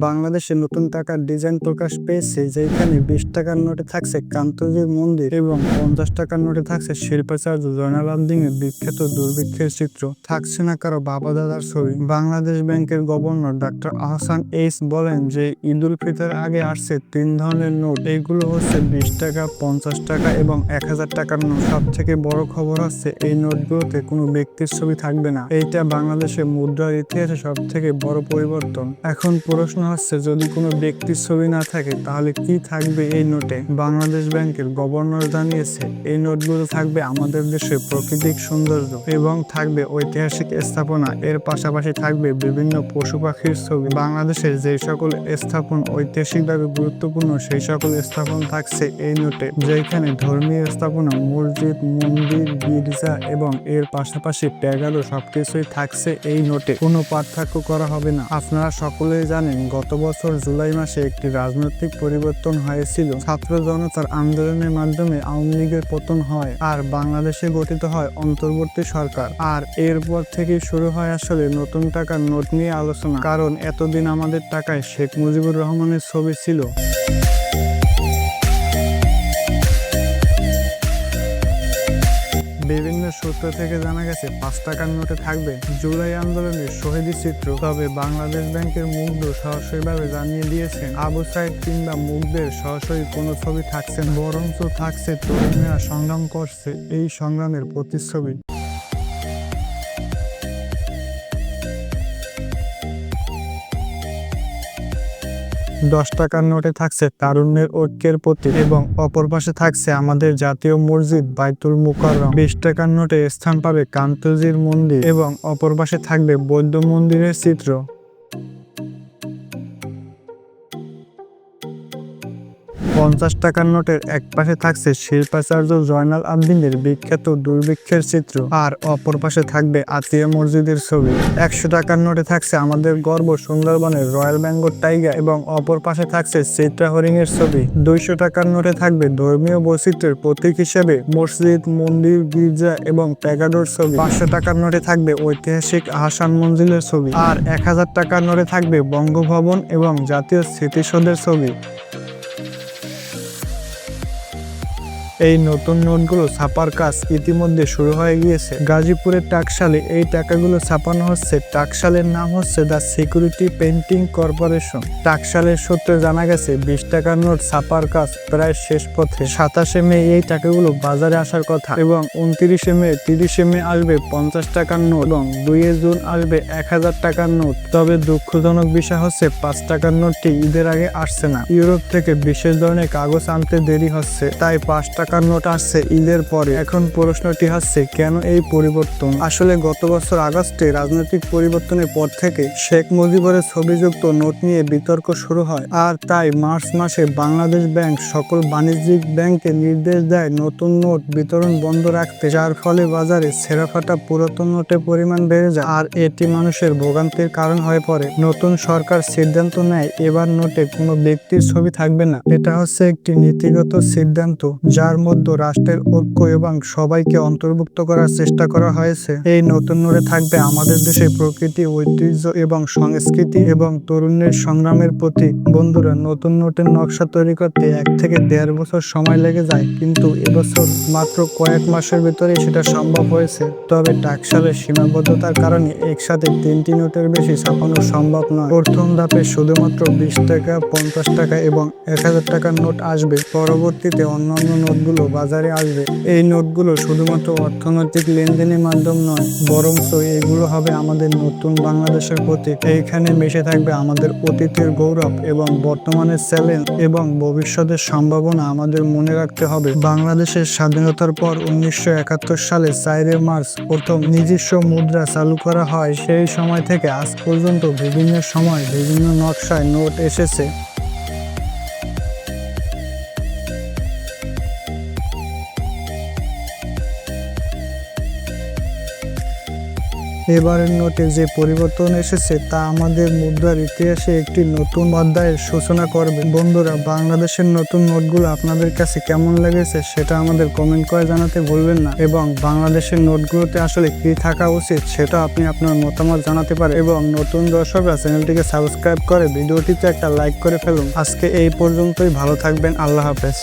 বাংলাদেশে নতুন টাকার ডিজাইন প্রকাশ পেয়েছে, যেখানে 20 টাকার নোটে থাকছে কান্তজির মন্দির এবং 50 টাকার নোটে থাকছে শিল্পাচার্য জয়নাল আবদিনের বিখ্যাত দুর্ভিক্ষের চিত্র। থাকছে না কারো বাবা দাদার ছবি। বাংলাদেশ ব্যাংকের গভর্নর ডক্টর আহসান এইচ বলেন যে ঈদুল ফিতর আগে আসছে 3 ধরনের নোট। এইগুলো হচ্ছে 20 টাকা, 50 টাকা এবং 1000 টাকার নোট। সব থেকে বড় খবর হচ্ছে এই নোটগুলোতে কোনো ব্যক্তির ছবি থাকবে না। এইটা বাংলাদেশের মুদ্রার ইতিহাসে সব থেকে বড় পরিবর্তন। এখন প্রশ্ন হচ্ছে, যদি কোনো ব্যক্তির ছবি না থাকে তাহলে কি থাকবে এই নোটে? বাংলাদেশ ব্যাংকের গভর্নর জানিয়েছে, এই নোটগুলো থাকবে আমাদের দেশের প্রাকৃতিক সৌন্দর্য এবং থাকবে ঐতিহাসিক স্থাপনা। এর পাশাপাশি থাকবে বিভিন্ন পশু পাখির ছবি। বাংলাদেশের যে সকল স্থাপন ঐতিহাসিকভাবে গুরুত্বপূর্ণ সেই সকল স্থাপন থাকছে এই নোটে, যেখানে ধর্মীয় স্থাপনা, মসজিদ, মন্দির, গির্জা এবং এর পাশাপাশি প্যাগারও সবকিছুই থাকছে এই নোটে। কোনো পার্থক্য করা হবে না। আপনারা সকলেই জানেন, গত বছর জুলাই মাসে একটি রাজনৈতিক পরিবর্তন হয়েছিল। ছাত্র জনতার আন্দোলনের মাধ্যমে আওয়ামী লীগের পতন হয় আর বাংলাদেশে গঠিত হয় অন্তর্বর্তী সরকার। আর এরপর থেকে শুরু হয় আসলে নতুন টাকার নোট নিয়ে আলোচনা। কারণ এতদিন আমাদের টাকায় শেখ মুজিবুর রহমানের ছবি ছিল। বিভিন্ন সূত্র থেকে জানা গেছে 5 টাকার নোটে থাকবে জুলাই আন্দোলনের শহীদের চিত্র। তবে বাংলাদেশ ব্যাংকের মুগ্ধ সরাসরিভাবে জানিয়ে দিয়েছেন, আবু সাইদ কিংবা মুগ্ধের সরাসরি কোনো ছবি থাকছে না, বরঞ্চ থাকছে তরুণরা সংগ্রাম করছে এই সংগ্রামের প্রতিচ্ছবি। 10 টাকার নোটে থাকছে তারুণ্যের ঐক্যের প্রতীক এবং অপর পাশে থাকছে আমাদের জাতীয় মসজিদ বাইতুল মুকাররম। 20 টাকার নোটে স্থান পাবে কান্তজির মন্দির এবং অপর পাশে থাকবে বৌদ্ধ মন্দিরের চিত্র। 50 টাকার নোটের এক পাশে থাকছে শিল্পাচার্য জয়নাল আবদিনের বিখ্যাত দুর্ভিক্ষের চিত্র আর অপর পাশে থাকবে আতিয়া মসজিদের ছবি। 100 টাকার নোটে থাকছে আমাদের গর্ব সুন্দরবনের রয়্যাল বেঙ্গল টাইগার এবং অপর পাশে থাকছে চিত্রা হরিণ এর ছবি। 200 টাকার নোটে থাকবে ধর্মীয় বৈচিত্র্যের প্রতীক হিসেবে মসজিদ, মন্দির, গির্জা এবং প্যাগাডোর ছবি। 500 টাকার নোটে থাকবে ঐতিহাসিক আহসান মঞ্জিলের ছবি আর 1000 টাকার নোটে থাকবে বঙ্গভবন এবং জাতীয় স্মৃতিসৌধের ছবি। এই নতুন নোটগুলো ছাপার কাজ ইতিমধ্যে শুরু হয়ে গিয়েছে। গাজীপুরের টাকশালে এই টাকাগুলো ছাপানো হচ্ছে। টাকশালের নাম হচ্ছে দ্য সিকিউরিটি প্রিন্টিং কর্পোরেশন। টাকশালের সূত্রে জানা গেছে 20 টাকার নোট ছাপার কাজ প্রায় শেষ পথে। 27 মে এই টাকাগুলো বাজারে আসার কথা এবং 29 মে, 30 মে আসবে 50 টাকার নোট এবং 2 জুন আসবে 1000 টাকার নোট। তবে দুঃখজনক বিষয় হচ্ছে 5 টাকার নোটটি ঈদের আগে আসছে না। ইউরোপ থেকে বিশেষ ধরনের কাগজ আনতে দেরি হচ্ছে, তাই 5 টাকার নোট আসছে ঈদের পরে। এখন প্রশ্নটি হচ্ছে, কেন এই পরিবর্তন? আসলে গত বছর আগস্টে রাজনৈতিক পরিবর্তনের পর থেকে শেখ মুজিবের ছবিযুক্ত নোট নিয়ে বিতর্ক শুরু হয় আর তাই মার্চ মাসে বাংলাদেশ ব্যাংক সকল বাণিজ্যিক ব্যাংকে নির্দেশ দেয় নতুন নোট বিতরণ বন্ধ রাখতে, যার ফলে বাজারে ছেঁড়াফাটা পুরাতন নোটের পরিমাণ বেড়ে যায় আর এটি মানুষের ভোগান্তির কারণ হয়ে পড়ে। নতুন সরকার সিদ্ধান্ত নেয় এবার নোটে কোনো ব্যক্তির ছবি থাকবে না। এটা হচ্ছে একটি নীতিগত সিদ্ধান্ত, যার মধ্যে রাষ্ট্রের ঐক্য এবং সবাইকে অন্তর্ভুক্ত করার চেষ্টা করা হয়েছে। এই নতুন নোটে থাকবে আমাদের দেশের প্রকৃতি, ঐতিহ্য এবং সংস্কৃতি এবং তরুণের সংগ্রামের প্রতীক। বন্ধুরা, নতুন নোটের নকশা তৈরি করতে 1 থেকে 1.5 বছর সময় লেগে যায়, কিন্তু এবছর মাত্র কয়েক মাসের ভিতরে সেটা সম্ভব হয়েছে। তবে টাকশালের সীমাবদ্ধতার কারণে একসাথে 3টি নোটের বেশি ছাপানো সম্ভব নয়। প্রথম ধাপে শুধুমাত্র 20 টাকা, 50 টাকা এবং 1000 টাকার নোট আসবে। পরবর্তীতে অন্যান্য নোটগুলো বাজারে আসবে। এই নোটগুলো শুধুমাত্র অর্থনৈতিক লেনদেনের মাধ্যম নয়, বরঞ্চ এগুলো হবে আমাদের নতুন বাংলাদেশের প্রতীক। এইখানে মিশে থাকবে আমাদের অতীতের গৌরব এবং বর্তমানের চ্যালেঞ্জ এবং ভবিষ্যতের সম্ভাবনা। আমাদের মনে রাখতে হবে, বাংলাদেশের স্বাধীনতার পর 1971 সালে 4 মার্চ প্রথম নিজস্ব মুদ্রা চালু করা হয়। সেই সময় থেকে আজ পর্যন্ত বিভিন্ন সময় বিভিন্ন নকশায় নোট এসেছে। এবারের নোটে যে পরিবর্তন এসেছে তা আমাদের মুদ্রার ইতিহাসে একটি নতুন অধ্যায়ের সূচনা করবে। বন্ধুরা, বাংলাদেশের নতুন নোটগুলো আপনাদের কাছে কেমন লেগেছে সেটা আমাদের কমেন্ট করে জানাতে ভুলবেন না, এবং বাংলাদেশের নোটগুলোতে আসলে কি থাকা উচিত সেটা আপনি আপনার মতামত জানাতে পারেন। এবং নতুন দর্শকরা চ্যানেলটিকে সাবস্ক্রাইব করে ভিডিওটিতে একটা লাইক করে ফেলুন। আজকে এই পর্যন্তই, ভালো থাকবেন, আল্লাহ হাফেজ।